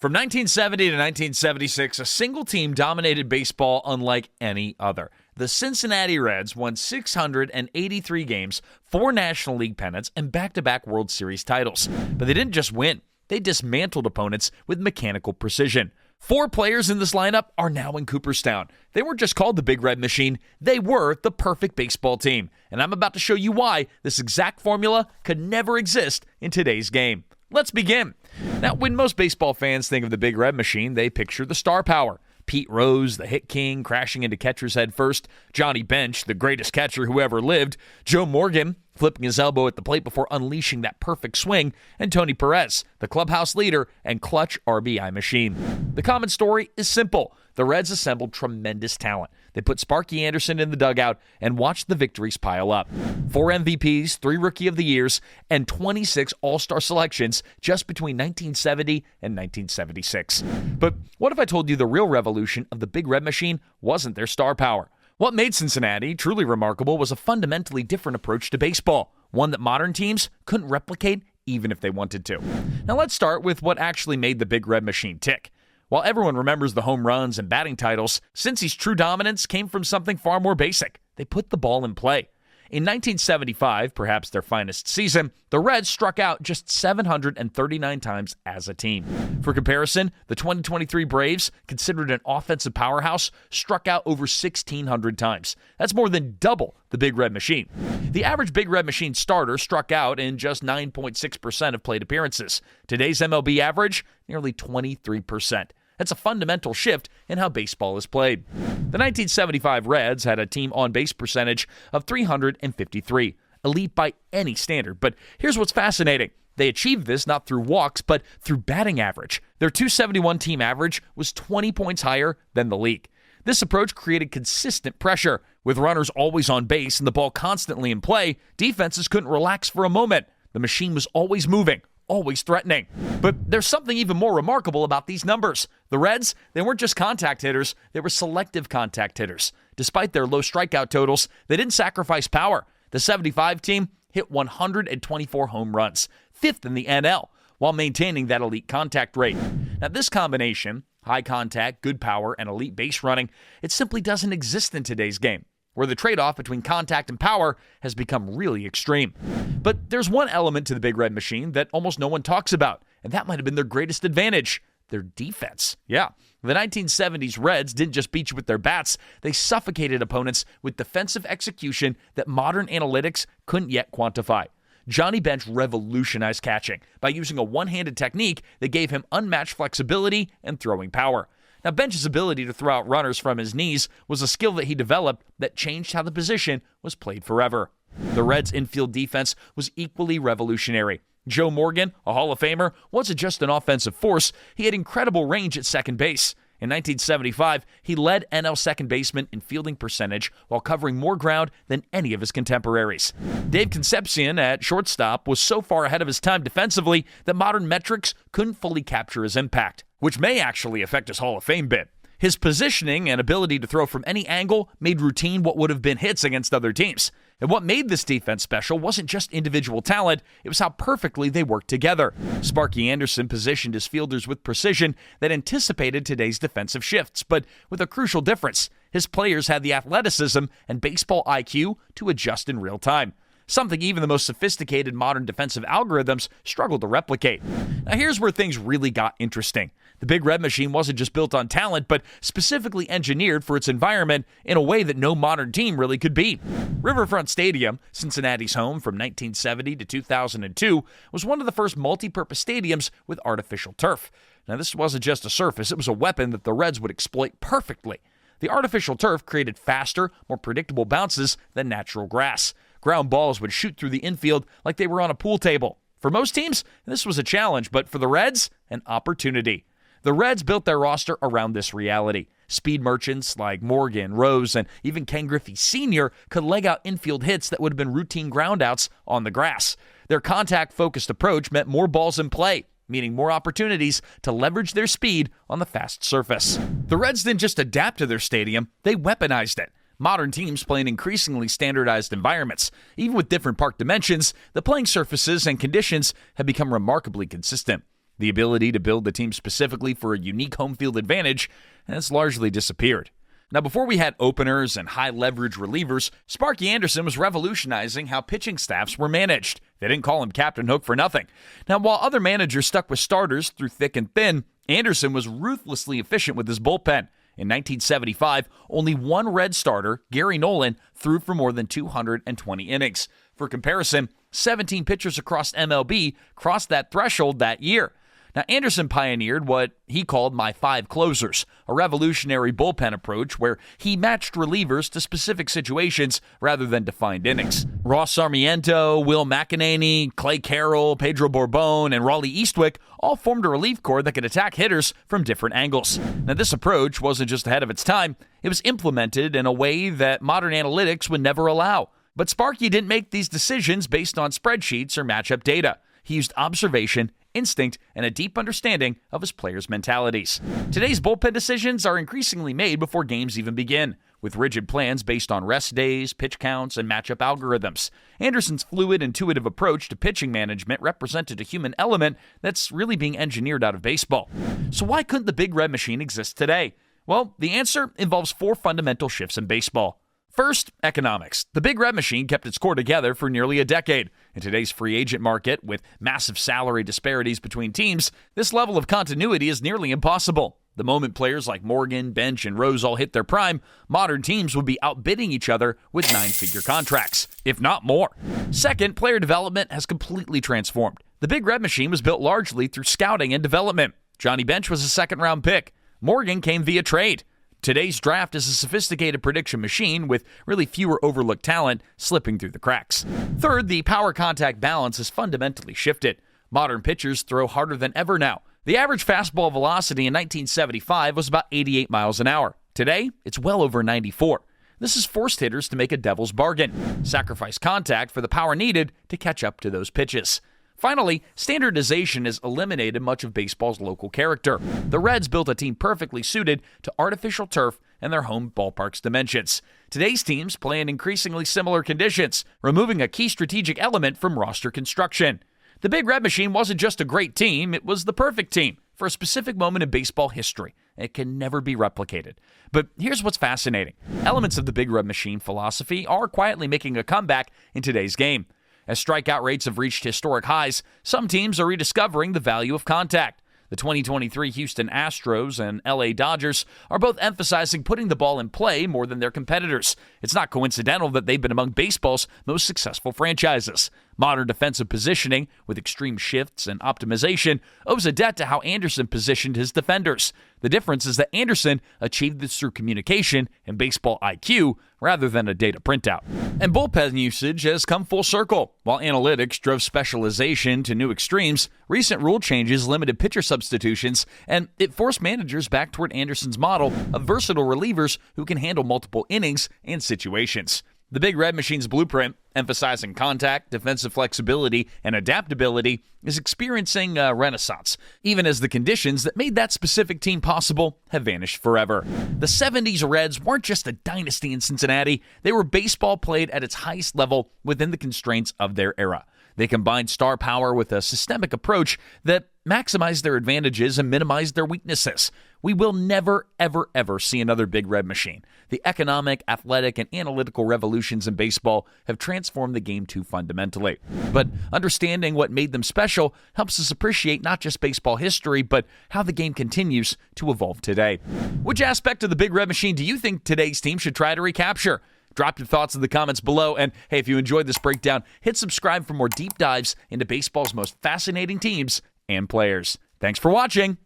From 1970 to 1976, a single team dominated baseball unlike any other. The Cincinnati Reds won 683 games, 4 National League pennants, and back-to-back World Series titles. But they didn't just win. They dismantled opponents with mechanical precision. 4 players in this lineup are now in Cooperstown. They weren't just called the Big Red Machine, they were the perfect baseball team. And I'm about to show you why this exact formula could never exist in today's game. Let's begin. Now, when most baseball fans think of the Big Red Machine, they picture the star power. Pete Rose, the hit king, crashing into catcher's head first. Johnny Bench, the greatest catcher who ever lived. Joe Morgan, flipping his elbow at the plate before unleashing that perfect swing. And Tony Pérez, the clubhouse leader and clutch RBI machine. The common story is simple. The Reds assembled tremendous talent. They put Sparky Anderson in the dugout and watched the victories pile up. 4 MVPs, 3 Rookie of the Years, and 26 All-Star selections just between 1970 and 1976. But what if I told you the real revolution of the Big Red Machine wasn't their star power? What made Cincinnati truly remarkable was a fundamentally different approach to baseball, one that modern teams couldn't replicate even if they wanted to. Now let's start with what actually made the Big Red Machine tick. While everyone remembers the home runs and batting titles, Cincy's true dominance came from something far more basic. They put the ball in play. In 1975, perhaps their finest season, the Reds struck out just 739 times as a team. For comparison, the 2023 Braves, considered an offensive powerhouse, struck out over 1,600 times. That's more than double the Big Red Machine. The average Big Red Machine starter struck out in just 9.6% of plate appearances. Today's MLB average, nearly 23%. That's a fundamental shift in how baseball is played. The 1975 Reds had a team on-base percentage of 353, elite by any standard. But here's what's fascinating. They achieved this not through walks, but through batting average. Their .271 team average was 20 points higher than the league. This approach created consistent pressure. With runners always on base and the ball constantly in play, defenses couldn't relax for a moment. The machine was always moving, always threatening. But there's something even more remarkable about these numbers. The Reds, they weren't just contact hitters, they were selective contact hitters. Despite their low strikeout totals, they didn't sacrifice power. The 75 team hit 124 home runs, 5th in the NL, while maintaining that elite contact rate. Now this combination, high contact, good power, and elite base running, it simply doesn't exist in today's game, where the trade-off between contact and power has become really extreme. But there's one element to the Big Red Machine that almost no one talks about, and that might have been their greatest advantage, their defense. Yeah, the 1970s Reds didn't just beat you with their bats, they suffocated opponents with defensive execution that modern analytics couldn't yet quantify. Johnny Bench revolutionized catching by using a one-handed technique that gave him unmatched flexibility and throwing power. Now, Bench's ability to throw out runners from his knees was a skill that he developed that changed how the position was played forever. The Reds' infield defense was equally revolutionary. Joe Morgan, a Hall of Famer, wasn't just an offensive force, he had incredible range at second base. In 1975, he led NL second baseman in fielding percentage while covering more ground than any of his contemporaries. Dave Concepcion at shortstop was so far ahead of his time defensively that modern metrics couldn't fully capture his impact, which may actually affect his Hall of Fame bid. His positioning and ability to throw from any angle made routine what would have been hits against other teams. And what made this defense special wasn't just individual talent, it was how perfectly they worked together. Sparky Anderson positioned his fielders with precision that anticipated today's defensive shifts, but with a crucial difference. His players had the athleticism and baseball IQ to adjust in real time, something even the most sophisticated modern defensive algorithms struggle to replicate. Now here's where things really got interesting. The Big Red Machine wasn't just built on talent, but specifically engineered for its environment in a way that no modern team really could beat. Riverfront Stadium, Cincinnati's home from 1970 to 2002, was one of the first multi-purpose stadiums with artificial turf. Now this wasn't just a surface, it was a weapon that the Reds would exploit perfectly. The artificial turf created faster, more predictable bounces than natural grass. Ground balls would shoot through the infield like they were on a pool table. For most teams, this was a challenge, but for the Reds, an opportunity. The Reds built their roster around this reality. Speed merchants like Morgan, Rose, and even Ken Griffey Sr. could leg out infield hits that would have been routine groundouts on the grass. Their contact-focused approach meant more balls in play, meaning more opportunities to leverage their speed on the fast surface. The Reds didn't just adapt to their stadium, they weaponized it. Modern teams play in increasingly standardized environments. Even with different park dimensions, the playing surfaces and conditions have become remarkably consistent. The ability to build the team specifically for a unique home field advantage has largely disappeared. Now, before we had openers and high-leverage relievers, Sparky Anderson was revolutionizing how pitching staffs were managed. They didn't call him Captain Hook for nothing. Now, while other managers stuck with starters through thick and thin, Anderson was ruthlessly efficient with his bullpen. In 1975, only one Red starter, Gary Nolan, threw for more than 220 innings. For comparison, 17 pitchers across MLB crossed that threshold that year. Now, Anderson pioneered what he called my 5 closers, a revolutionary bullpen approach where he matched relievers to specific situations rather than defined innings. Ross Sarmiento, Will McEnany, Clay Carroll, Pedro Borbon, and Raleigh Eastwick all formed a relief corps that could attack hitters from different angles. Now, this approach wasn't just ahead of its time, it was implemented in a way that modern analytics would never allow. But Sparky didn't make these decisions based on spreadsheets or matchup data. He used observation, instinct, and a deep understanding of his players' mentalities. Today's bullpen decisions are increasingly made before games even begin, with rigid plans based on rest days, pitch counts, and matchup algorithms. Anderson's fluid, intuitive approach to pitching management represented a human element that's really being engineered out of baseball. So why couldn't the Big Red Machine exist today? Well, the answer involves 4 fundamental shifts in baseball. First, economics. The Big Red Machine kept its core together for nearly a decade. In today's free agent market, with massive salary disparities between teams, this level of continuity is nearly impossible. The moment players like Morgan, Bench, and Rose all hit their prime, modern teams would be outbidding each other with 9-figure contracts, if not more. Second, player development has completely transformed. The Big Red Machine was built largely through scouting and development. Johnny Bench was a second-round pick. Morgan came via trade. Today's draft is a sophisticated prediction machine with really fewer overlooked talent slipping through the cracks. Third, the power-contact balance has fundamentally shifted. Modern pitchers throw harder than ever now. The average fastball velocity in 1975 was about 88 miles an hour. Today, it's well over 94. This has forced hitters to make a devil's bargain, sacrifice contact for the power needed to catch up to those pitches. Finally, standardization has eliminated much of baseball's local character. The Reds built a team perfectly suited to artificial turf and their home ballpark's dimensions. Today's teams play in increasingly similar conditions, removing a key strategic element from roster construction. The Big Red Machine wasn't just a great team, it was the perfect team for a specific moment in baseball history. It can never be replicated. But here's what's fascinating. Elements of the Big Red Machine philosophy are quietly making a comeback in today's game. As strikeout rates have reached historic highs, some teams are rediscovering the value of contact. The 2023 Houston Astros and LA Dodgers are both emphasizing putting the ball in play more than their competitors. It's not coincidental that they've been among baseball's most successful franchises. Modern defensive positioning, with extreme shifts and optimization, owes a debt to how Anderson positioned his defenders. The difference is that Anderson achieved this through communication and baseball IQ rather than a data printout. And bullpen usage has come full circle. While analytics drove specialization to new extremes, recent rule changes limited pitcher substitutions, and it forced managers back toward Anderson's model of versatile relievers who can handle multiple innings and situations. The Big Red Machine's blueprint, emphasizing contact, defensive flexibility, and adaptability, is experiencing a renaissance, even as the conditions that made that specific team possible have vanished forever. The 70s Reds weren't just a dynasty in Cincinnati, they were baseball played at its highest level within the constraints of their era. They combined star power with a systemic approach that maximized their advantages and minimized their weaknesses. We will never, ever, ever see another Big Red Machine. The economic, athletic, and analytical revolutions in baseball have transformed the game too fundamentally. But understanding what made them special helps us appreciate not just baseball history, but how the game continues to evolve today. Which aspect of the Big Red Machine do you think today's team should try to recapture? Drop your thoughts in the comments below, and hey, if you enjoyed this breakdown, hit subscribe for more deep dives into baseball's most fascinating teams and players. Thanks for watching.